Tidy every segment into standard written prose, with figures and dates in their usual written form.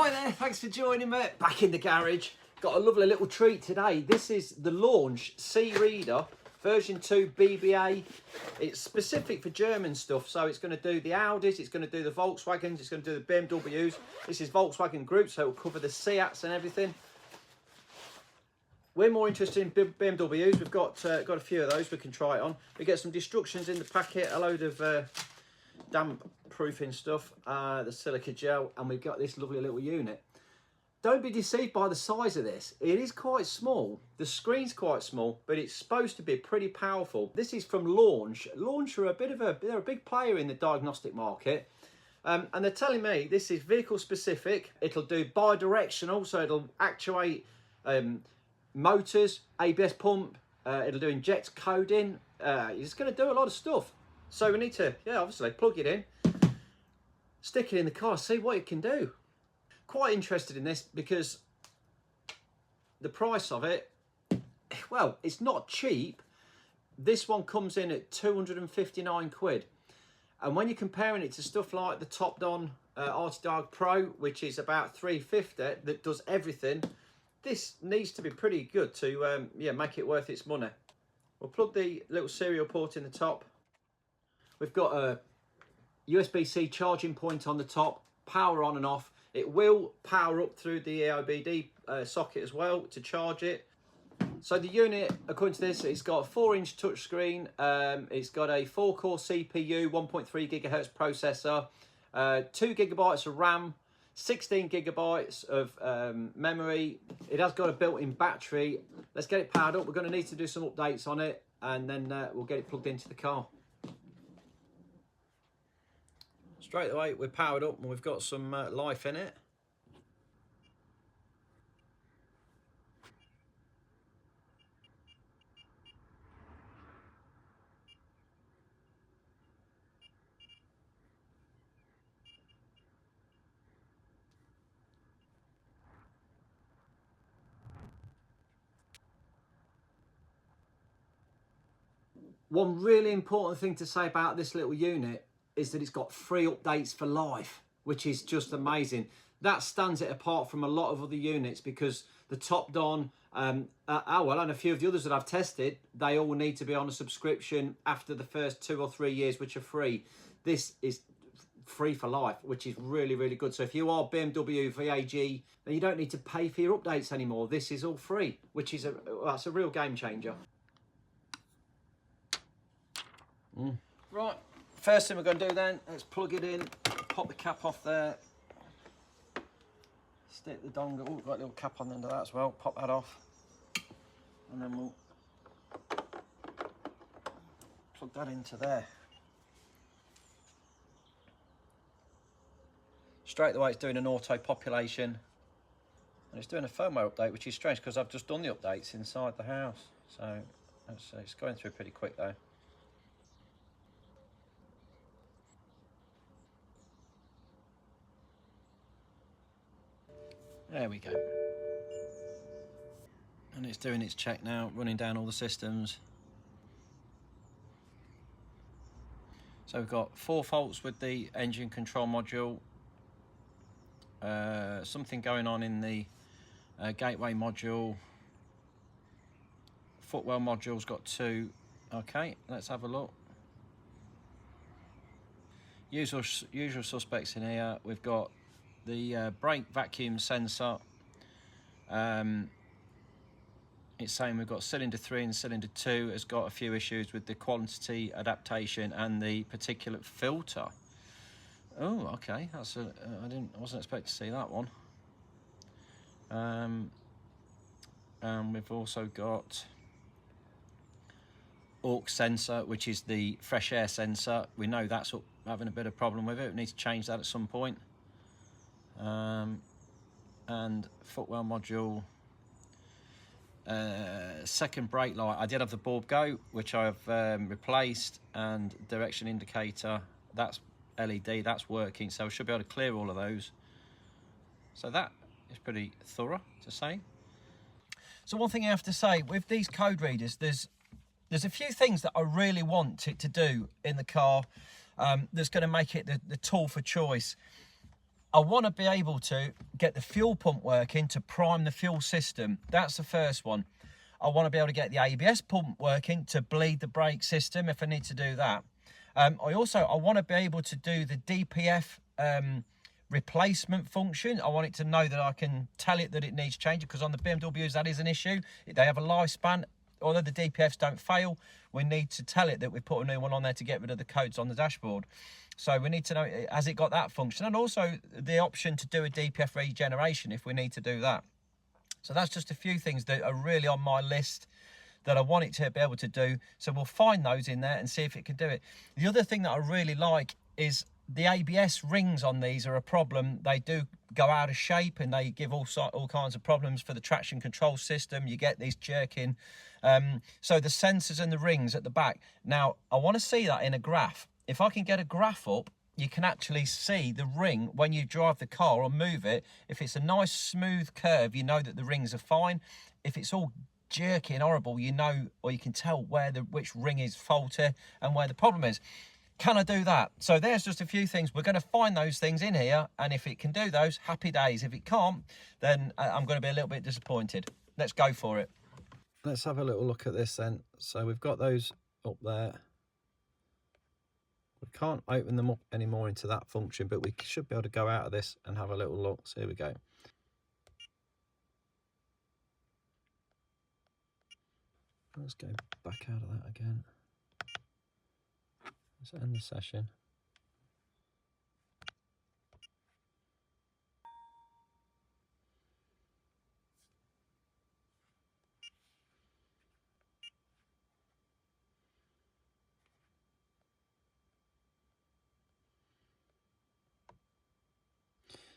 Hi there, thanks for joining me. Back in the garage. Got a lovely little treat today. This is the Launch C-Reader version 2 BBA. It's specific for German stuff, so it's going to do the Audis, it's going to do the Volkswagens, it's going to do the BMWs. This is Volkswagen Group, so it'll cover the Seats and everything. We're more interested in BMWs. We've got a few of those we can try it on. We get some destructions in the packet, a load of damp proofing stuff, the silica gel, and we've got this lovely little unit. Don't be deceived by the size of this. It is quite small. The screen's quite small, but it's supposed to be pretty powerful. This is from Launch. Launch are they're a big player in the diagnostic market. And they're telling me this is vehicle specific. It'll do bi-directional, so it'll actuate motors, ABS pump, it'll do inject coding. It's going to do a lot of stuff. So we need to, obviously plug it in, stick it in the car, see what it can do. Quite interested in this because the price of it, well, it's not cheap. This one comes in at 259 quid. And when you're comparing it to stuff like the Topdon Artidog Pro, which is about 350, that does everything, this needs to be pretty good to make it worth its money. We'll plug the little serial port in the top. We've got a USB-C charging point on the top, power on and off. It will power up through the EOBD socket as well to charge it. So the unit, according to this, it's got a 4-inch touchscreen. It's got a 4-core CPU, 1.3 gigahertz processor, 2 gigabytes of RAM, 16 gigabytes of memory. It has got a built-in battery. Let's get it powered up. We're going to need to do some updates on it, and then we'll get it plugged into the car. Straight away, we're powered up and we've got some life in it. One really important thing to say about this little unit is that it's got free updates for life, which is just amazing. That stands it apart from a lot of other units because the Topdon, and a few of the others that I've tested, they all need to be on a subscription after the first 2 or 3 years, which are free. This is free for life, which is really, really good. So if you are BMW, VAG, then you don't need to pay for your updates anymore. This is all free, which is that's a real game changer. Right. First thing we're going to do then, let's plug it in, pop the cap off there, stick the dongle, got a little cap on the end of that as well, pop that off, and then we'll plug that into there. Straight away it's doing an auto population, and it's doing a firmware update, which is strange because I've just done the updates inside the house, so it's going through pretty quick though. There we go. And it's doing its check now, running down all the systems. So we've got 4 faults with the engine control module. Something going on in the gateway module. Footwell module's got 2. Okay, let's have a look. Usual suspects in here. We've got the brake vacuum sensor. It's saying we've got cylinder 3 and cylinder 2 has got a few issues with the quantity adaptation and the particulate filter. Oh, okay, that's I wasn't expecting to see that one. And we've also got aux sensor, which is the fresh air sensor. We know that's having a bit of problem with it. We need to change that at some point. And footwell module, second brake light. I did have the bulb go, which I've replaced, and direction indicator, that's LED, that's working, so I should be able to clear all of those. So that is pretty thorough to say. So one thing I have to say with these code readers, there's a few things that I really want it to do in the car that's going to make it the tool for choice. I want to be able to get the fuel pump working to prime the fuel system. That's the first one. I want to be able to get the ABS pump working to bleed the brake system if I need to do that. I want to be able to do the DPF replacement function. I want it to know that I can tell it that it needs changing, because on the BMWs that is an issue. They have a lifespan. Although the DPFs don't fail, we need to tell it that we put a new one on there to get rid of the codes on the dashboard. So we need to know, has it got that function? And also the option to do a DPF regeneration if we need to do that. So that's just a few things that are really on my list that I want it to be able to do. So we'll find those in there and see if it can do it. The other thing that I really like is the ABS rings on these are a problem. They do go out of shape and they give all kinds of problems for the traction control system. You get these jerking. So the sensors and the rings at the back. Now, I want to see that in a graph. If I can get a graph up, you can actually see the ring when you drive the car or move it. If it's a nice smooth curve, you know that the rings are fine. If it's all jerky and horrible, you know, or you can tell which ring is faulty and where the problem is. Can I do that? So there's just a few things. We're going to find those things in here, and if it can do those, happy days. If it can't, then I'm going to be a little bit disappointed. Let's go for it. Let's have a little look at this then. So we've got those up there. We can't open them up anymore into that function, but we should be able to go out of this and have a little look. So here we go. Let's go back out of that again. Let's end the session.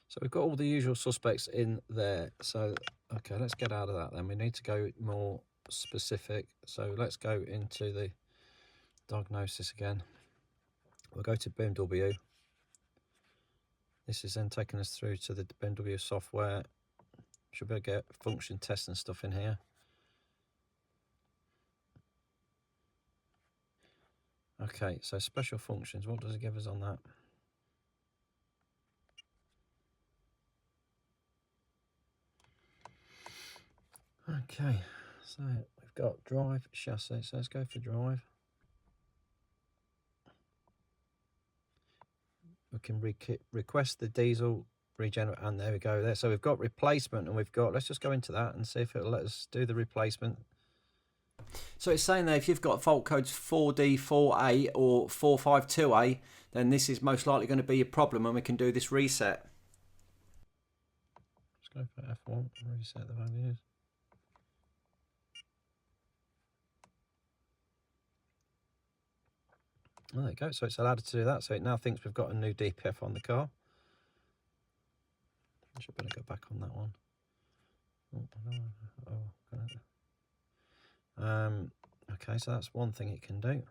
So we've got all the usual suspects in there. So, okay, let's get out of that then. We need to go more specific. So let's go into the diagnosis again. We'll go to BMW. This is then taking us through to the BMW software. Should be able to get function tests and stuff in here. Okay, so special functions. What does it give us on that? Okay, so we've got drive, chassis, so let's go for drive. We can request the diesel regenerate, and there we go there. So we've got replacement, and we've got, let's just go into that and see if it'll let us do the replacement. So it's saying there if you've got fault codes 4D, 4A or 452A, then this is most likely going to be a problem, and we can do this reset. Let's go for F1 and reset the values. Oh, there you go. So it's allowed to do that. So it now thinks we've got a new DPF on the car. I should better go back on that one. Okay, so that's one thing it can do.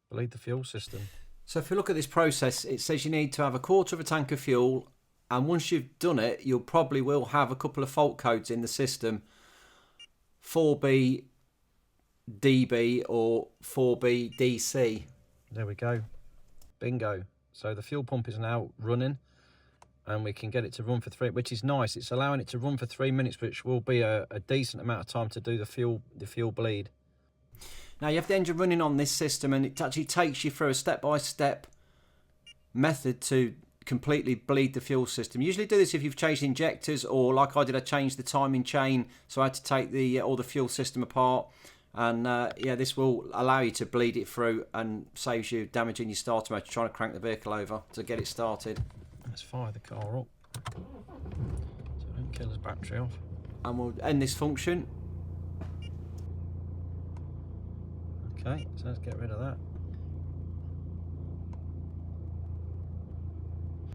Bleed the fuel system. So if you look at this process, it says you need to have 1/4 of a tank of fuel, and once you've done it, you'll probably will have a couple of fault codes in the system. 4B DB or 4B DC. There we go. Bingo. So the fuel pump is now running, and we can get it to run for 3, which is nice. It's allowing it to run for 3 minutes, which will be a decent amount of time to do the fuel bleed. Now you have the engine running on this system, and it actually takes you through a step-by-step method to completely bleed the fuel system. You usually do this if you've changed injectors, or like I did, I changed the timing chain, so I had to take all the fuel system apart. And yeah, this will allow you to bleed it through and saves you damaging your starter motor trying to crank the vehicle over to get it started. Let's fire the car up so it don't kill his battery off. And we'll end this function. Okay, so let's get rid of that.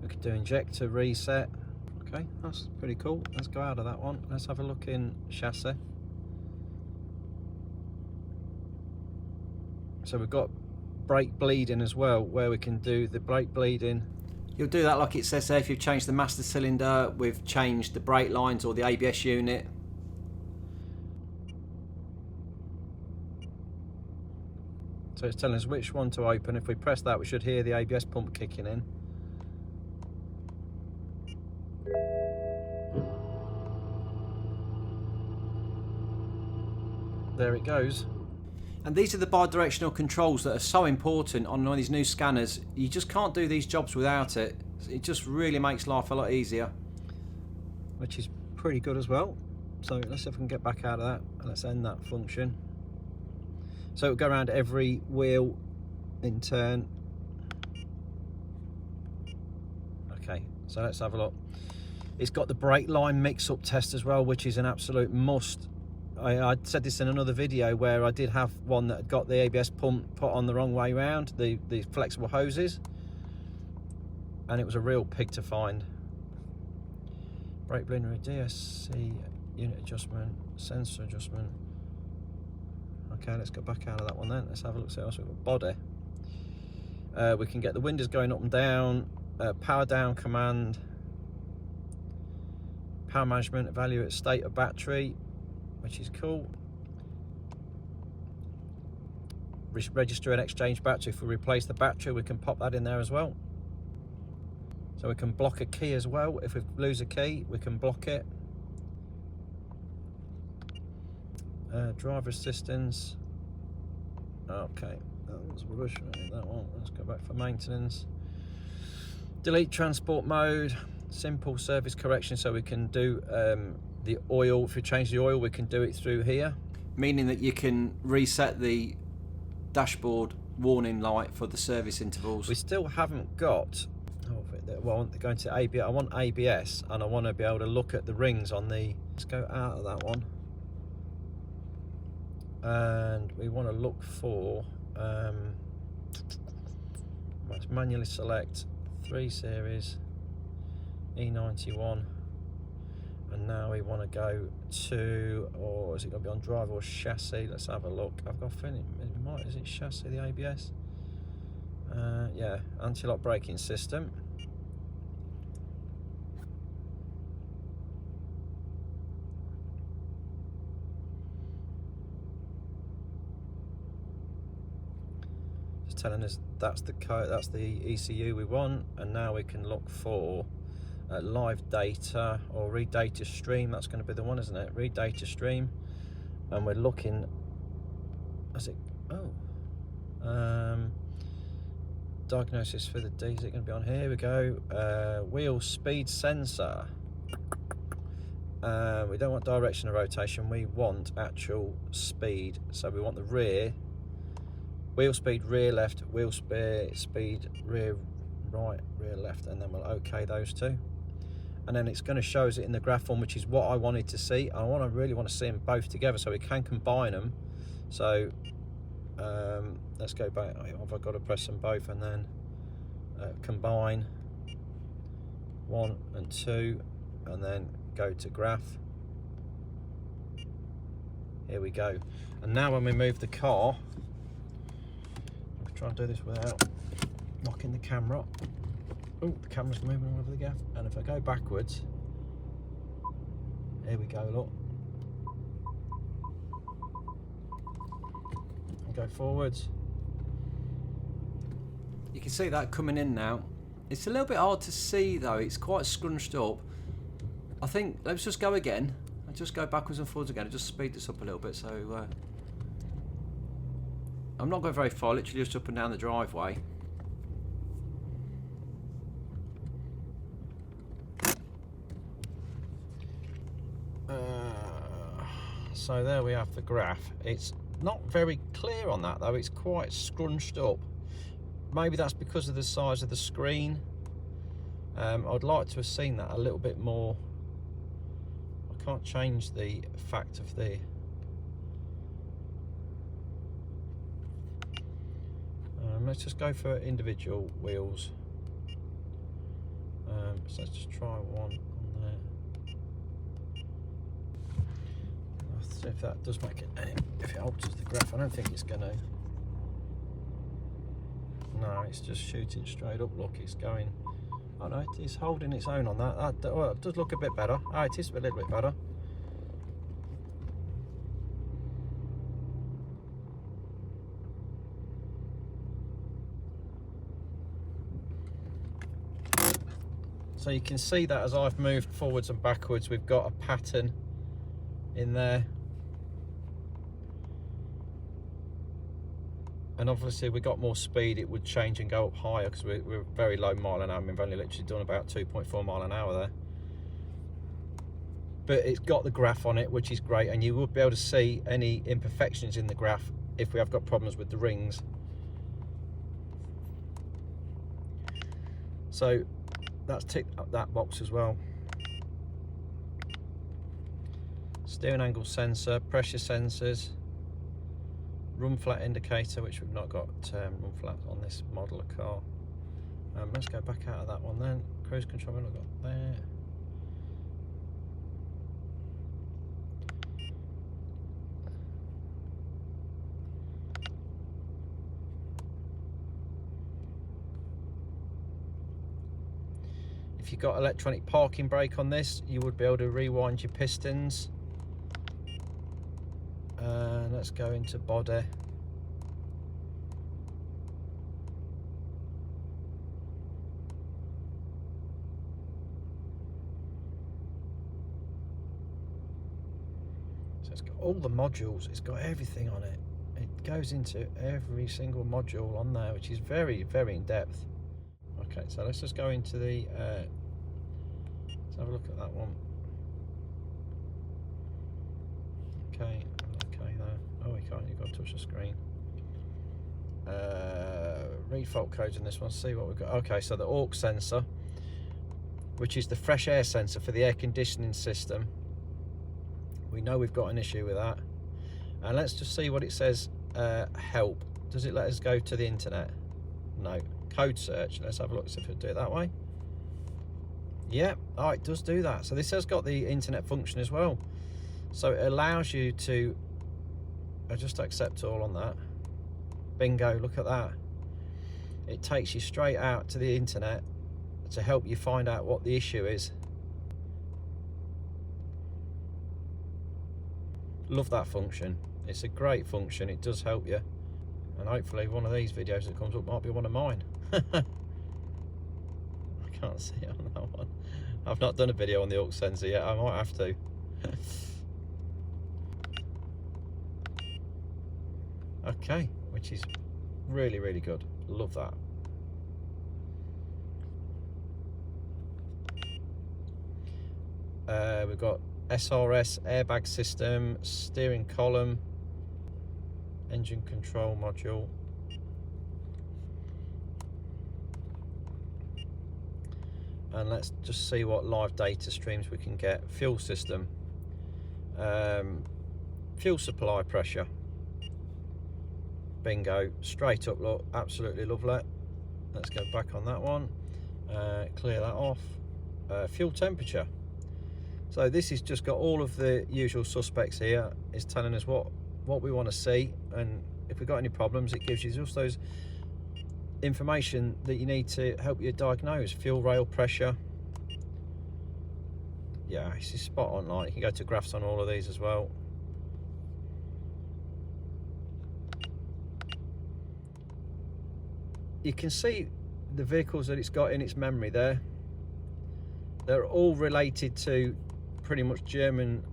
We could do injector reset. Okay, that's pretty cool. Let's go out of that one. Let's have a look in chassis. So we've got brake bleeding as well, where we can do the brake bleeding. You'll do that like it says there if you've changed the master cylinder, we've changed the brake lines or the ABS unit. So it's telling us which one to open. If we press that, we should hear the ABS pump kicking in. There it goes. And these are the bi-directional controls that are so important on one of these new scanners. You just can't do these jobs without it. It just really makes life a lot easier, which is pretty good as well. So let's see if we can get back out of that, and let's end that function. So it'll go around every wheel in turn. Okay, so let's have a look. It's got the brake line mix-up test as well, which is an absolute must. I said this in another video where I did have one that had got the ABS pump put on the wrong way round, the flexible hoses, and it was a real pig to find. Brake preliminary, DSC, unit adjustment, sensor adjustment. Okay, let's go back out of that one then. Let's have a look, see what else we've got. Body. We can get the windows going up and down, power down command, power management, evaluate state of battery, which is cool. Register and exchange battery. If we replace the battery, we can pop that in there as well. So we can block a key as well. If we lose a key, we can block it. Driver assistance. Okay, that was rubbish. That one. Let's go back for maintenance. Delete transport mode. Simple service correction, so we can do the oil. If we change the oil, we can do it through here, meaning that you can reset the dashboard warning light for the service intervals. We still haven't got, well, I want to go into ABS. I want ABS, and I want to be able to look at the rings on the, let's go out of that one, and we want to look for let's manually select 3 Series E91, and now we want to go to, or is it going to be on drive or chassis? Let's have a look. I've got a feeling it might, is it chassis, the ABS? Yeah, anti-lock braking system. Just telling us that's the code, that's the ECU we want, and now we can look for live data or read data stream. That's going to be the one, isn't it? Read data stream, and we're looking, is it, diagnosis for the D, is it going to be on here? We go, wheel speed sensor. We don't want direction of rotation, we want actual speed. So we want the rear, wheel speed rear left, wheel speed rear right, rear left, and then we'll OK those two. And then it's going to show us it in the graph form, which is what I wanted to see. I really want to see them both together so we can combine them. So let's go back. I've got to press them both and then combine 1 and 2, and then go to graph. Here we go. And now when we move the car, I'll try and do this without knocking the camera. Oh, the camera's moving all over the gaff. And if I go backwards, here we go, look. And go forwards. You can see that coming in now. It's a little bit hard to see though, it's quite scrunched up. I think, let's just go again. I'll just go backwards and forwards again and just speed this up a little bit. So, I'm not going very far, literally just up and down the driveway. So there we have the graph. It's not very clear on that though, it's quite scrunched up. Maybe that's because of the size of the screen. I'd like to have seen that a little bit more. I can't change the fact of the let's just go for individual wheels. So let's just try one on there. Let's see if that does make it, if it alters the graph. I don't think it's going to. No, it's just shooting straight up. Look, it's going. Oh no, it's holding its own on that. Well, it does look a bit better. Oh, it is a little bit better. So you can see that as I've moved forwards and backwards, we've got a pattern in there. And obviously, if we got more speed, it would change and go up higher, because we're very low mile an hour. We've only literally done about 2.4 mile an hour there. But it's got the graph on it, which is great, and you would be able to see any imperfections in the graph if we have got problems with the rings. So that's ticked up that box as well. Steering angle sensor, pressure sensors, run flat indicator, which we've not got run flat on this model of car. Let's go back out of that one then. Cruise control, we've not got there. If you've got electronic parking brake on this, you would be able to rewind your pistons. And let's go into body. So it's got all the modules, it's got everything on it. It goes into every single module on there, which is very, very in depth. Okay, so let's just go into the let's have a look at that one. Okay, okay there. Oh, we can't, you've got to touch the screen. Read fault codes in this one, see what we've got. Okay, so the aux sensor, which is the fresh air sensor for the air conditioning system. We know we've got an issue with that. And let's just see what it says. Help. Does it let us go to the internet? No. Code search. Let's have a look, see if it'll do it that way. Yeah, oh, it does do that. So this has got the internet function as well. So it allows you to just accept all on that. Bingo, look at that. It takes you straight out to the internet to help you find out what the issue is. Love that function. It's a great function. It does help you. And hopefully one of these videos that comes up might be one of mine. I can't see it on that one. I've not done a video on the aux sensor yet. I might have to. Okay, which is really, really good. Love that. We've got SRS airbag system, steering column, engine control module. And let's just see what live data streams we can get. Fuel system, fuel supply pressure. Bingo, straight up, look, absolutely lovely. Let's go back on that one, clear that off. Fuel temperature. So this has just got all of the usual suspects here. It's telling us what we want to see, and if we've got any problems, it gives you just those information that you need to help you diagnose. Fuel rail pressure. Yeah, this is spot on. Like, you can go to graphs on all of these as well. You can see the vehicles that it's got in its memory there. They're all related to pretty much German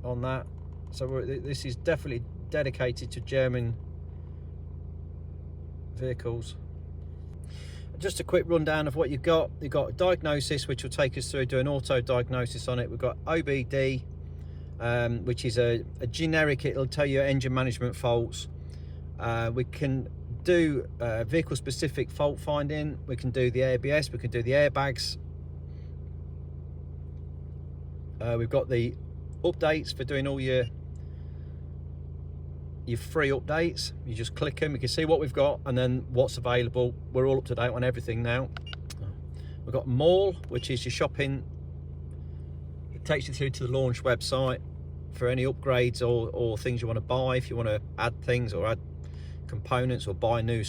on that. So this is definitely dedicated to German vehicles. Just a quick rundown of what you've got. You've got a diagnosis, which will take us through, do an auto diagnosis on it. We've got OBD, which is a generic, it'll tell you engine management faults. We can do vehicle specific fault finding. We can do the ABS, we can do the airbags. We've got the updates for doing all your free updates. You just click them, you can see what we've got and then what's available. We're all up to date on everything now. We've got Mall, which is your shopping. It takes you through to the launch website for any upgrades or things you want to buy. If you want to add things or add components or buy new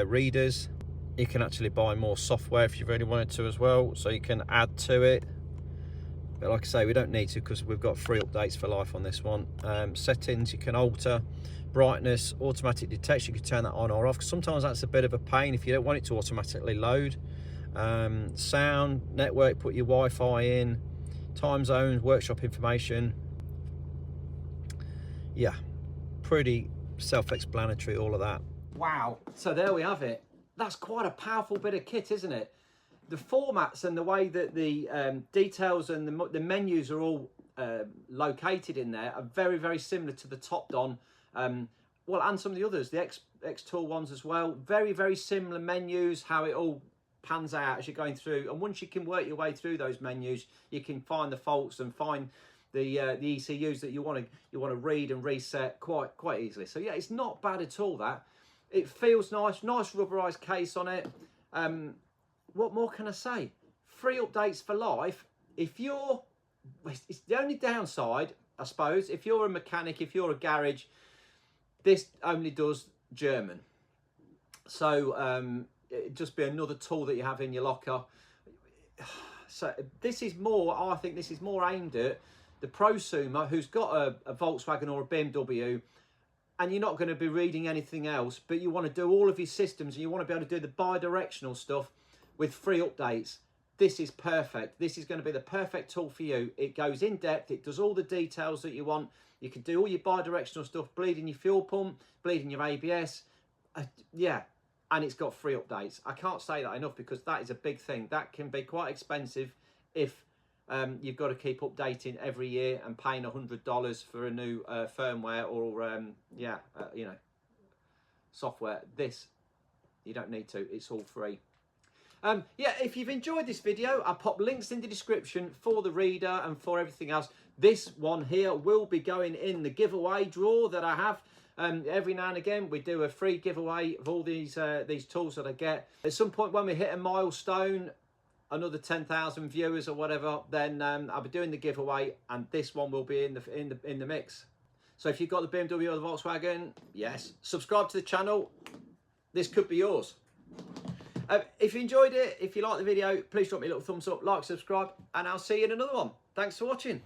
readers, you can actually buy more software if you really wanted to as well, so you can add to it. But like I say, we don't need to because we've got free updates for life on this one. Settings, you can alter brightness, automatic detection, you can turn that on or off. Sometimes that's a bit of a pain if you don't want it to automatically load. sound, network, put your Wi-Fi in, time zones, workshop information. Yeah, pretty self-explanatory, all of that. Wow, so there we have it. That's quite a powerful bit of kit, isn't it? The formats and the way that the details and the menus are all located in there are very, very similar to the Topdon, well, and some of the others, the Xtool ones as well. Very, very similar menus, how it all pans out as you're going through. And once you can work your way through those menus, you can find the faults and find the ECUs that you want to read and reset quite easily. So yeah, it's not bad at all. That it feels nice rubberized case on it. What more can I say? Free updates for life. If you're, it's the only downside, I suppose, if you're a mechanic, if you're a garage, this only does German. So it'd just be another tool that you have in your locker. So this is more, I think this is more aimed at the prosumer who's got a Volkswagen or a BMW, and you're not going to be reading anything else, but you want to do all of your systems and you want to be able to do the bi-directional stuff with free updates. This is perfect. This is going to be the perfect tool for you. It goes in depth. It does all the details that you want. You can do all your bi-directional stuff, bleeding your fuel pump, bleeding your ABS. Yeah, and it's got free updates. I can't say that enough because that is a big thing. That can be quite expensive if you've got to keep updating every year and paying $100 for a new firmware or you know, software. This, you don't need to. It's all free. Yeah, if you've enjoyed this video, I'll pop links in the description for the reader and for everything else. This one here will be going in the giveaway draw that I have. Every now and again, we do a free giveaway of all these tools that I get. At some point when we hit a milestone, another 10,000 viewers or whatever, then I'll be doing the giveaway, and this one will be in the mix. So if you've got the BMW or the Volkswagen, yes, subscribe to the channel. This could be yours. If you enjoyed it, if you liked the video, please drop me a little thumbs up, like, subscribe, and I'll see you in another one. Thanks for watching.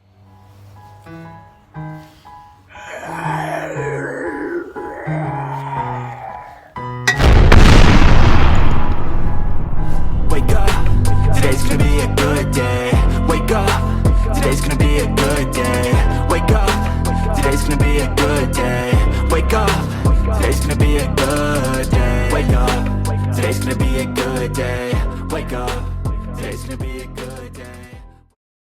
Wake up, today's gonna be a good day. Wake up, today's gonna be a good day. Wake up, today's gonna be a good day. Wake up, today's gonna be a good day. Wake up, today's gonna be a good day.